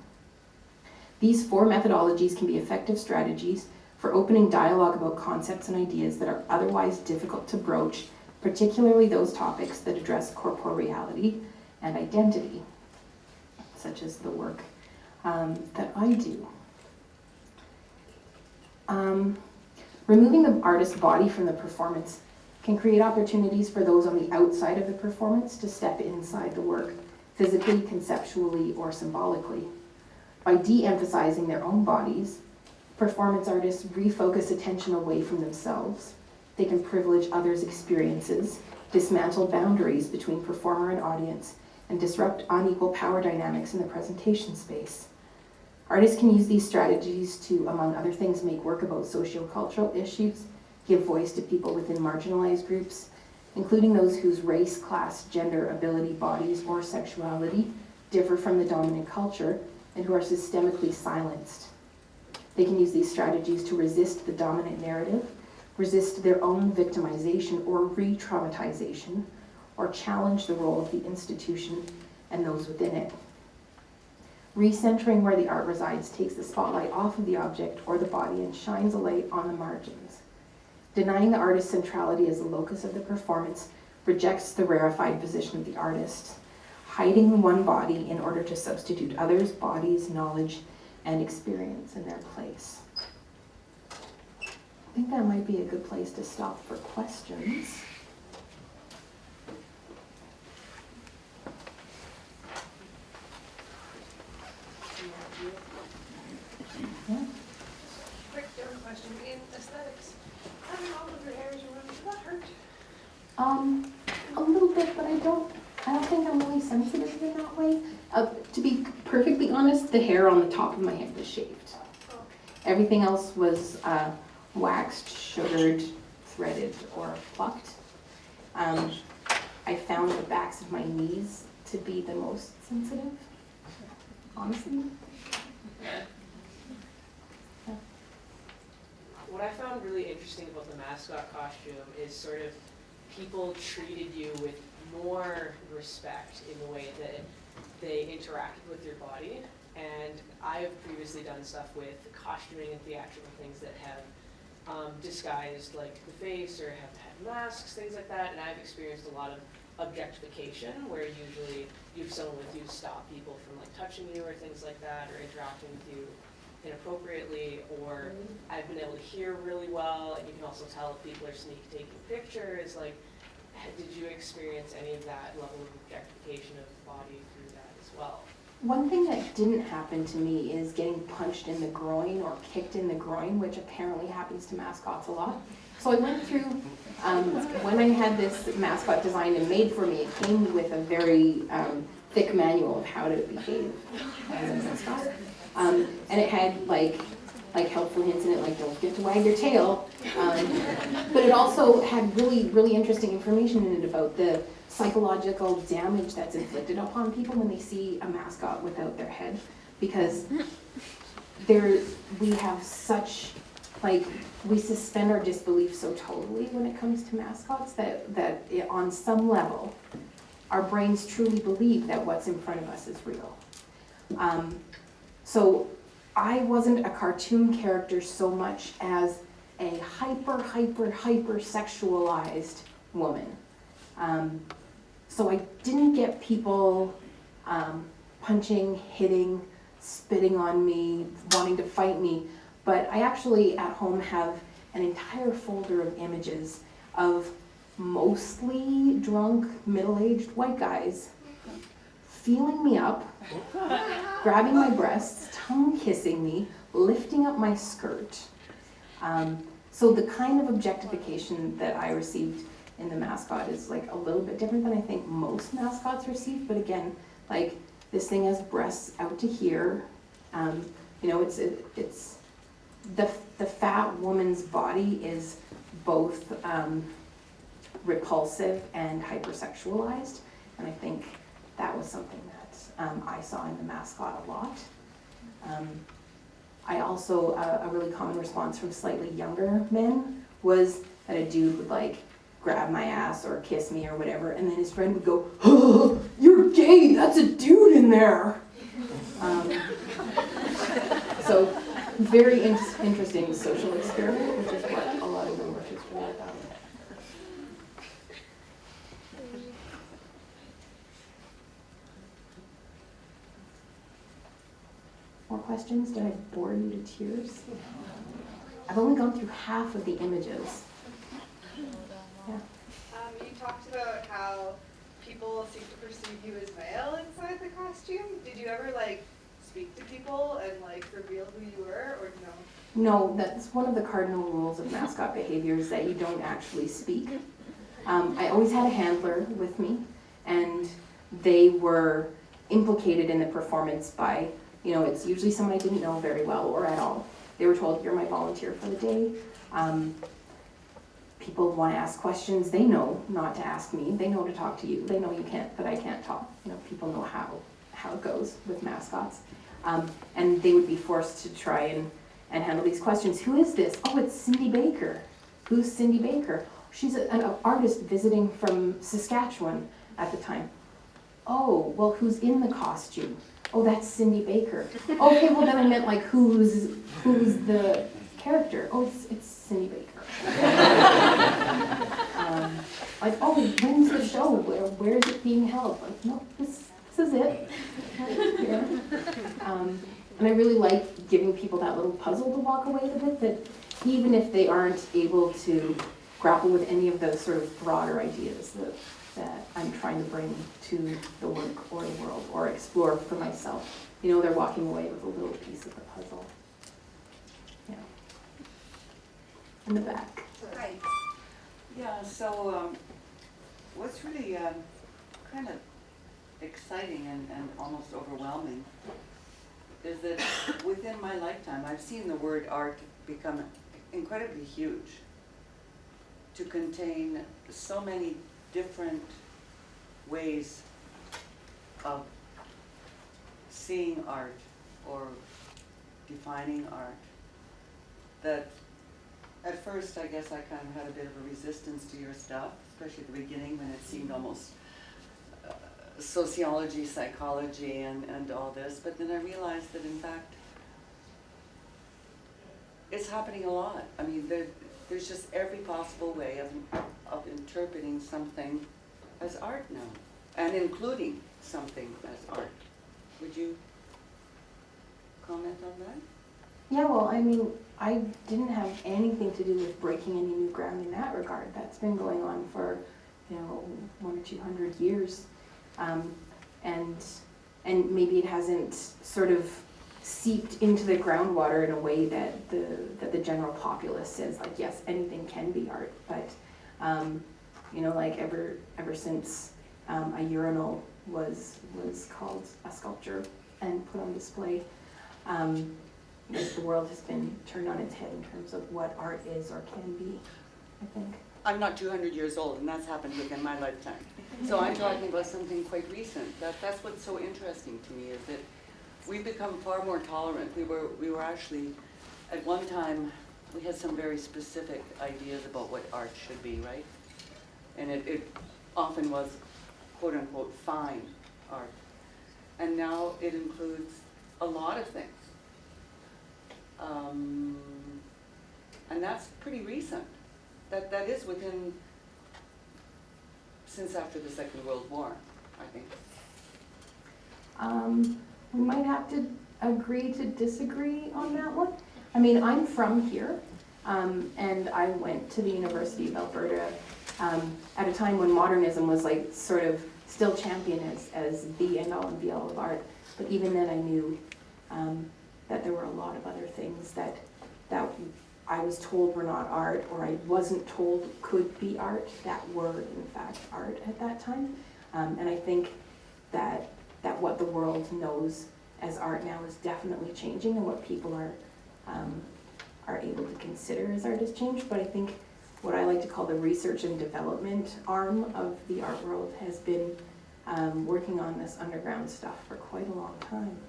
These four methodologies can be effective strategies for opening dialogue about concepts and ideas that are otherwise difficult to broach, particularly those topics that address corporeality and identity, such as the work that I do. Removing the artist's body from the performance can create opportunities for those on the outside of the performance to step inside the work, physically, conceptually, or symbolically. By de-emphasizing their own bodies, performance artists refocus attention away from themselves. They can privilege others' experiences, dismantle boundaries between performer and audience, and disrupt unequal power dynamics in the presentation space. Artists can use these strategies to, among other things, make work about sociocultural issues, give voice to people within marginalized groups, including those whose race, class, gender, ability, bodies, or sexuality differ from the dominant culture and who are systemically silenced. They can use these strategies to resist the dominant narrative, resist their own victimization or re-traumatization, or challenge the role of the institution and those within it. Recentering where the art resides takes the spotlight off of the object or the body and shines a light on the margins. Denying the artist's centrality as the locus of the performance rejects the rarefied position of the artist, hiding one body in order to substitute others' bodies, knowledge, and experience in their place. I think that might be a good place to stop for questions. Yeah. Quick different question. In aesthetics, having all of your hairs around, does that hurt? A little bit, but I don't think I'm really sensitive in that way. To be perfectly honest, the hair on the top of my head was shaved. Oh. Everything else was waxed, sugared, threaded, or plucked. I found the backs of my knees to be the most sensitive, honestly. What I found really interesting about the mascot costume is sort of people treated you with more respect in the way that they interacted with your body. And I've previously done stuff with costuming and theatrical things that have disguised like the face or have had masks, things like that. And I've experienced a lot of objectification where usually you have someone with you to stop people from like touching you or things like that or interacting with you inappropriately, or I've been able to hear really well, and you can also tell if people are sneak taking pictures. Like, did you experience any of that level of objectification of the body through that as well? One thing that didn't happen to me is getting punched in the groin or kicked in the groin, which apparently happens to mascots a lot. So I went through, when I had this mascot designed and made for me, it came with a very thick manual of how to behave as a mascot. And it had like helpful hints in it, like don't forget to wag your tail. But it also had really, really interesting information in it about the psychological damage that's inflicted upon people when they see a mascot without their head. Because we have such, we suspend our disbelief so totally when it comes to mascots that on some level, our brains truly believe that what's in front of us is real. So I wasn't a cartoon character so much as a hyper sexualized woman. So I didn't get people punching, hitting, spitting on me, wanting to fight me, but I actually at home have an entire folder of images of mostly drunk, middle-aged white guys feeling me up, grabbing my breasts, tongue kissing me, lifting up my skirt. So the kind of objectification that I received in the mascot is like a little bit different than I think most mascots receive. But again, like this thing has breasts out to here. It's the fat woman's body is both repulsive and hypersexualized, and I think that was something that I saw in the mascot a lot. I also, a really common response from slightly younger men was that a dude would like grab my ass or kiss me or whatever, and then his friend would go, "Oh, you're gay, that's a dude in there." So very interesting social experiment, which is what a lot of the work is really about. More questions? Did I bore you to tears? I've only gone through half of the images. Yeah. people seem to perceive you as male inside the costume. Did you ever like speak to people and like reveal who you were, or no? No, that's one of the cardinal rules of mascot behavior is that you don't actually speak. I always had a handler with me, and they were implicated in the performance by, it's usually someone I didn't know very well or at all. They were told, you're my volunteer for the day. People want to ask questions. They know not to ask me. They know to talk to you. They know you can't, that I can't talk. People know how it goes with mascots. And they would be forced to try and handle these questions. Who is this? Oh, it's Cindy Baker. Who's Cindy Baker? She's an artist visiting from Saskatchewan at the time. Oh, well, who's in the costume? Oh, that's Cindy Baker. Okay, well then I meant like who's the character? Oh, it's Cindy Baker. Like, oh, when's the show? Where is it being held? Like, no, this is it. Yeah. And I really like giving people that little puzzle to walk away with it, that even if they aren't able to grapple with any of those sort of broader ideas that I'm trying to bring to the work or the world or explore for myself, they're walking away with a little piece of the puzzle. Yeah. In the back. Hi. Yeah, so what's really kind of exciting and almost overwhelming is that within my lifetime, I've seen the word art become incredibly huge, to contain so many different ways of seeing art or defining art, that at first I guess I kind of had a bit of a resistance to your stuff, especially at the beginning when it seemed almost sociology, psychology, and all this, but then I realized that in fact it's happening a lot. I mean, there's just every possible way of interpreting something as art now, and including something as art. Would you comment on that? Yeah, well, I mean, I didn't have anything to do with breaking any new ground in that regard. That's been going on for, 100 or 200 years. And maybe it hasn't sort of seeped into the groundwater in a way that the general populace says, like, yes, anything can be art. But, like ever since a urinal was called a sculpture and put on display, the world has been turned on its head in terms of what art is or can be, I think. I'm not 200 years old, and that's happened within my lifetime. So I'm talking about something quite recent. That's what's so interesting to me, is that we've become far more tolerant. We were actually, at one time, we had some very specific ideas about what art should be, right? And it often was, quote unquote, fine art. And now it includes a lot of things. And that's pretty recent. That is within, since after the Second World War, I think. We might have to agree to disagree on that one. I mean, I'm from here, and I went to the University of Alberta at a time when modernism was like sort of still championed as the end all and be all of art. But even then I knew that there were a lot of other things that I was told were not art, or I wasn't told could be art, that were in fact art at that time. And I think that what the world knows as art now is definitely changing, and what people are able to consider as art has changed. But I think what I like to call the research and development arm of the art world has been working on this underground stuff for quite a long time.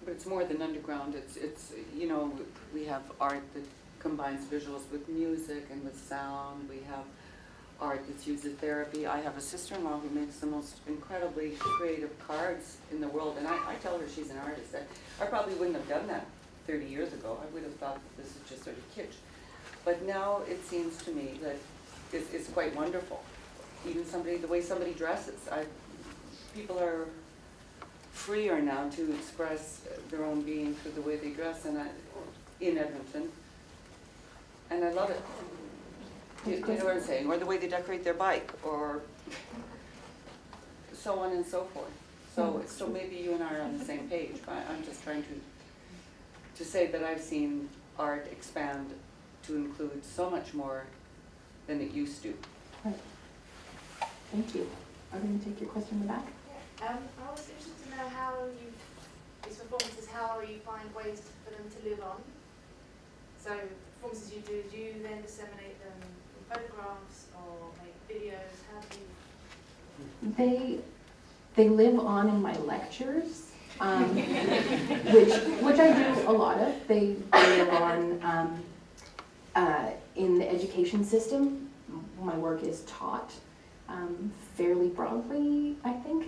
But it's more than underground. It's we have art that combines visuals with music and with sound. We have art that's used as therapy. I have a sister-in-law who makes the most incredibly creative cards in the world, and I tell her she's an artist. I probably wouldn't have done that 30 years ago. I would have thought that this is just sort of kitsch. But now it seems to me that it's quite wonderful. Even the way somebody dresses. People are freer now to express their own being through the way they dress, and in Edmonton, and I love it. You know what I'm saying? Or the way they decorate their bike, or so on and so forth. So maybe you and I are on the same page, but I'm just trying to say that I've seen art expand to include so much more than it used to. Right. Thank you. I'm going to take your question in the back. I was interested to know how you, these performances, how you find ways for them to live on. So performances you do you then disseminate them in photographs or make videos? How do you? They live on in my lectures, which I do a lot of. They live on in the education system. My work is taught fairly broadly, I think,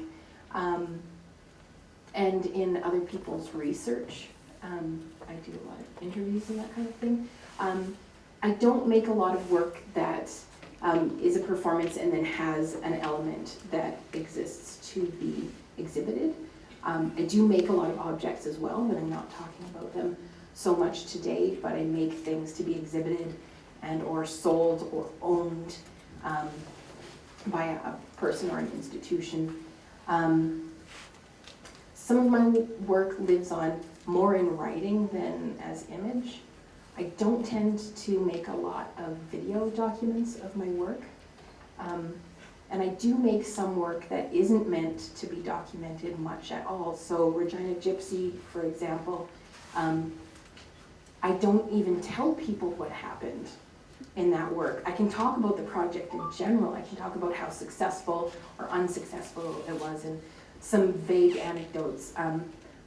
and in other people's research. I do a lot of interviews and that kind of thing. I don't make a lot of work that is a performance and then has an element that exists to be exhibited. I do make a lot of objects as well, but I'm not talking about them so much today, but I make things to be exhibited and or sold or owned by a person or an institution. Some of my work lives on more in writing than as image. I don't tend to make a lot of video documents of my work. And I do make some work that isn't meant to be documented much at all. So Regina Gypsy, for example, I don't even tell people what happened in that work. I can talk about the project in general. I can talk about how successful or unsuccessful it was and some vague anecdotes.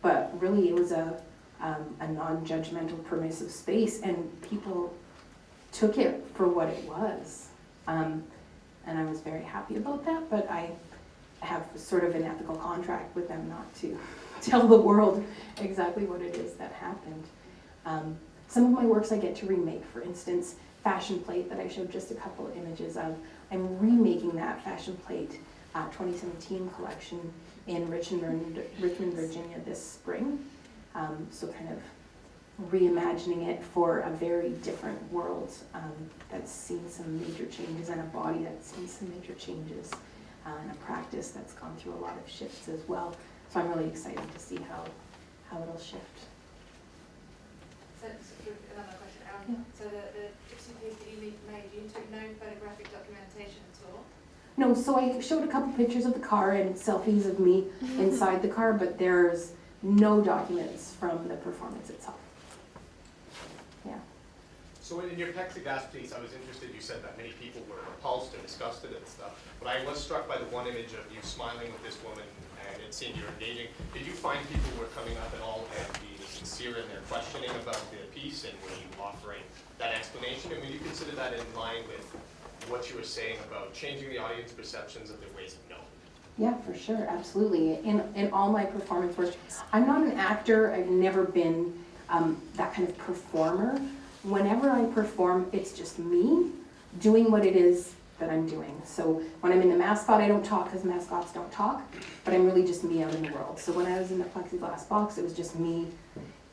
But really it was a non-judgmental, permissive space, and people took it for what it was. And I was very happy about that, but I have sort of an ethical contract with them not to tell the world exactly what it is that happened. Some of my works I get to remake. For instance, Fashion Plate that I showed just a couple of images of. I'm remaking that Fashion Plate 2017 collection in Richmond, Virginia this spring. So kind of reimagining it for a very different world that's seen some major changes, and a body that's seen some major changes, and a practice that's gone through a lot of shifts as well. So I'm really excited to see how it'll shift. So another question. Yeah. So the gypsy piece that you made, you took no photographic documentation at all? No, so I showed a couple pictures of the car and selfies of me inside the car, but there's no documents from the performance itself. Yeah. So in your Plexiglass piece, I was interested, you said that many people were repulsed and disgusted and stuff, but I was struck by the one image of you smiling with this woman and it seemed you're engaging. Did you find people were coming up at all and being sincere in their questioning about the piece, and were you offering that explanation? And would you consider that in line with what you were saying about changing the audience perceptions of their ways of knowing? Yeah, for sure, absolutely. In all my performance work, I'm not an actor. I've never been that kind of performer. Whenever I perform, it's just me doing what it is that I'm doing. So when I'm in the mascot, I don't talk because mascots don't talk, but I'm really just me out in the world. So when I was in the Plexiglass Box, it was just me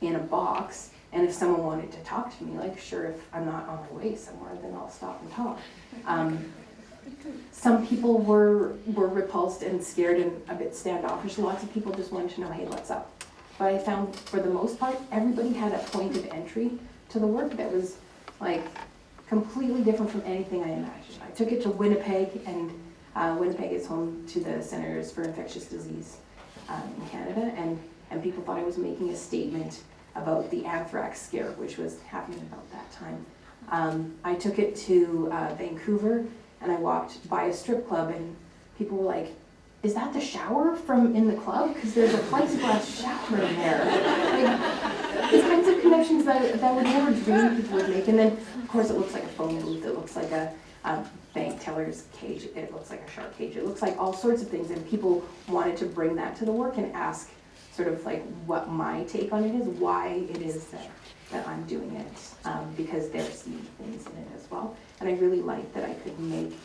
in a box. And if someone wanted to talk to me, like, sure, if I'm not on my way somewhere, then I'll stop and talk. Some people were repulsed and scared and a bit standoffish. Lots of people just wanted to know, hey, what's up? But I found, for the most part, everybody had a point of entry to the work that was, like, completely different from anything I imagined. I took it to Winnipeg, and Winnipeg is home to the Centers for Infectious Disease in Canada, and people thought I was making a statement about the anthrax scare, which was happening about that time. I took it to Vancouver, and I walked by a strip club, and people were like, is that the shower from in the club? Because there's a plexiglass shower in there. Like, these kinds of connections that I would never dream people would make. And then, of course, it looks like a phone booth. It looks like a bank teller's cage. It looks like a shark cage. It looks like all sorts of things. And people wanted to bring that to the work and ask sort of like what my take on it is, why it is that I'm doing it, because they're seeing things in it as well. And I really liked that I could make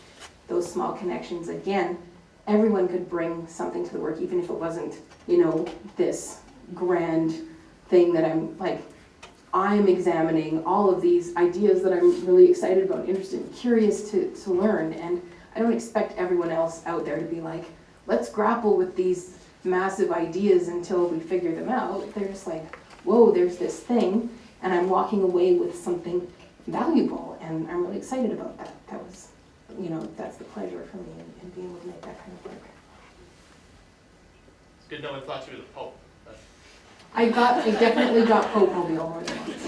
those small connections. Again, everyone could bring something to the work, even if it wasn't, this grand thing that I'm examining all of these ideas that I'm really excited about, interested, and curious to learn. And I don't expect everyone else out there to be like, let's grapple with these massive ideas until we figure them out. They're just like, whoa, there's this thing, and I'm walking away with something valuable, and I'm really excited about that. That was, that's the pleasure for me in being able to make that kind of work. It's good no one thought you were the Pope. I definitely got Pope Mobile more than once.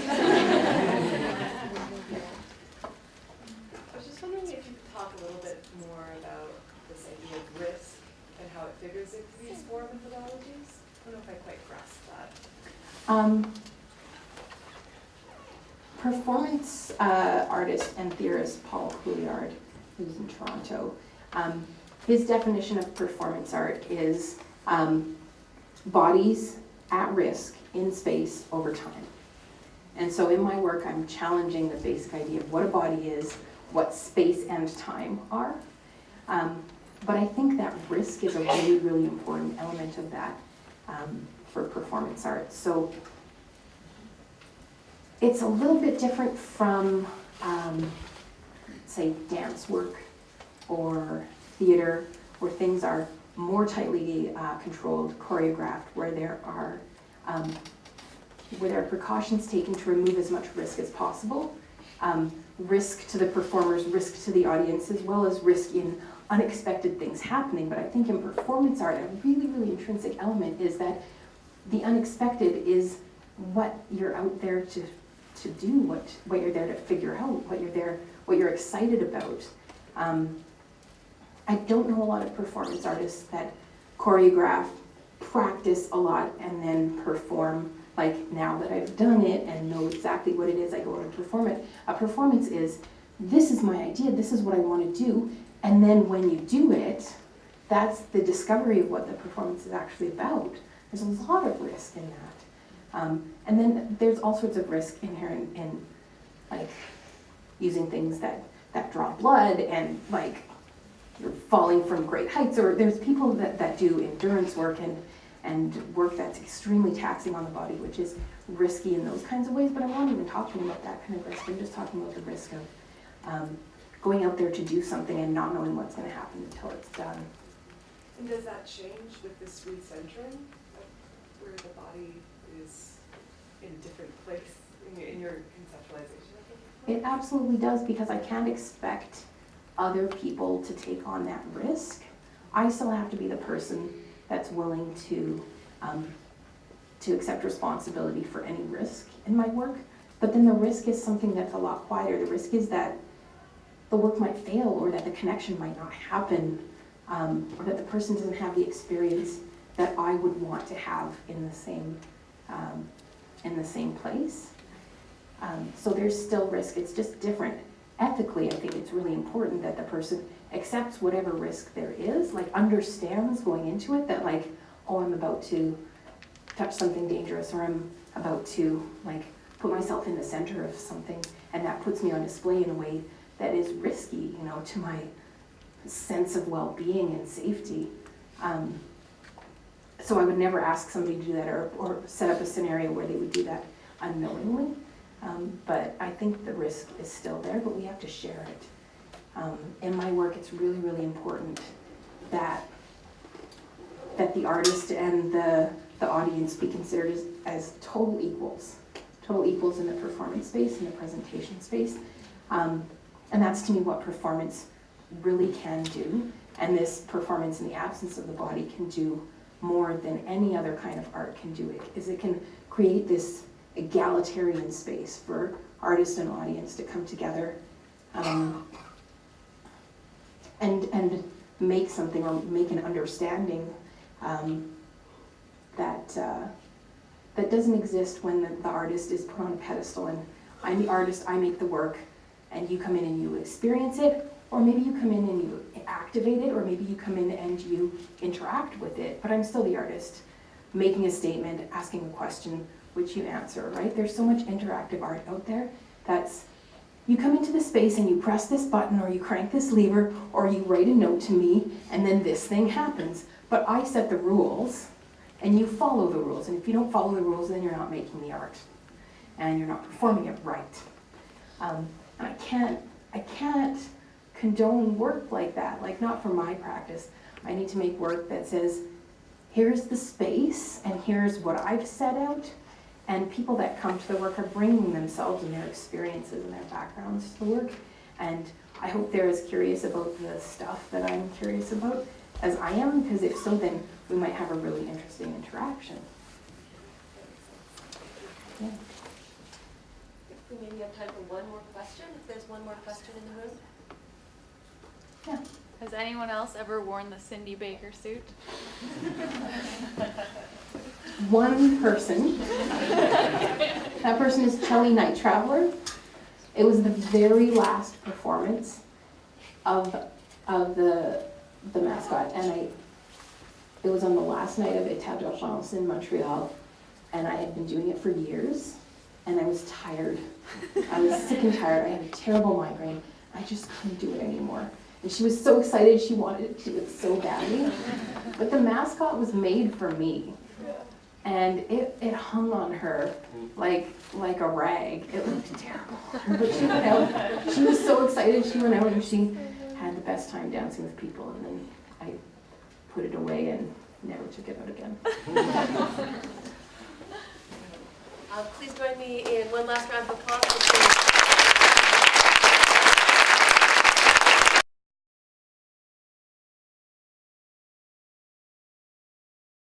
I was just wondering if you could talk a little bit more about this idea of risk and how it figures into these four methodologies. I don't know if I quite grasped that. Performance artist and theorist Paul Couillard, who's in Toronto, his definition of performance art is bodies at risk in space over time. And so in my work, I'm challenging the basic idea of what a body is, what space and time are. But I think that risk is a really, really important element of that for performance art. So it's a little bit different from, say, dance work or theater, where things are more tightly controlled, choreographed, where there are precautions taken to remove as much risk as possible. Risk to the performers, risk to the audience, as well as risk in unexpected things happening. But I think in performance art, a really, really intrinsic element is that the unexpected is what you're out there to do, what you're there to figure out, what you're excited about. I don't know a lot of performance artists that choreograph, practice a lot, and then perform. Like, now that I've done it and know exactly what it is, I go out and perform it. A performance is, this is my idea, this is what I want to do, and then when you do it, that's the discovery of what the performance is actually about. There's a lot of risk in that. And then there's all sorts of risk inherent in, like, using things that draw blood, and like you're falling from great heights, or there's people that do endurance work and work that's extremely taxing on the body, which is risky in those kinds of ways. But I'm not even talking about that kind of risk. I'm just talking about the risk of going out there to do something and not knowing what's going to happen until it's done. And does that change with this recentering of where the body is in a different place in your conceptualization of it? It absolutely does, because I can't expect other people to take on that risk. I still have to be the person that's willing to accept responsibility for any risk in my work. But then the risk is something that's a lot quieter. The risk is that the work might fail, or that the connection might not happen, or that the person doesn't have the experience that I would want to have in the same place. So there's still risk. It's just different. Ethically, I think it's really important that the person accepts whatever risk there is, like understands going into it that, like, oh, I'm about to touch something dangerous, or I'm about to, like, put myself in the center of something, and that puts me on display in a way that is risky, to my sense of well-being and safety. So I would never ask somebody to do that, or set up a scenario where they would do that unknowingly. But I think the risk is still there, but we have to share it. In my work, it's really, really important that the artist and the audience be considered as total equals in the performance space, in the presentation space. And that's, to me, what performance really can do. And this performance in the absence of the body can do more than any other kind of art can do. It can create this egalitarian space for artist and audience to come together and make something, or make an understanding that doesn't exist when the artist is put on a pedestal, and I'm the artist, I make the work, and you come in and you experience it, or maybe you come in and you activate it, or maybe you come in and you interact with it, but I'm still the artist, making a statement, asking a question, which you answer, right? There's so much interactive art out there that's, you come into the space and you press this button, or you crank this lever, or you write a note to me, and then this thing happens. But I set the rules, and you follow the rules. And if you don't follow the rules, then you're not making the art, and you're not performing it right. And I can't condone work like that, like not for my practice. I need to make work that says, here's the space and here's what I've set out. And people that come to the work are bringing themselves and their experiences and their backgrounds to the work. And I hope they're as curious about the stuff that I'm curious about as I am, because if so, then we might have a really interesting interaction. Yeah. We maybe have time for one more question, if there's one more question in the room. Yeah. Has anyone else ever worn the Cindy Baker suit? One person. That person is Kelly Night Traveler. It was the very last performance of the mascot, and it was on the last night of Interdisciplinary in Montreal, and I had been doing it for years, and I was tired. I was sick and tired. I had a terrible migraine. I just couldn't do it anymore. And she was so excited, she wanted to do it so badly. But the mascot was made for me. And it hung on her like a rag. It looked terrible. But she went out, she was so excited, she went out and she had the best time dancing with people. And then I put it away and never took it out again. Please join me in one last round of applause.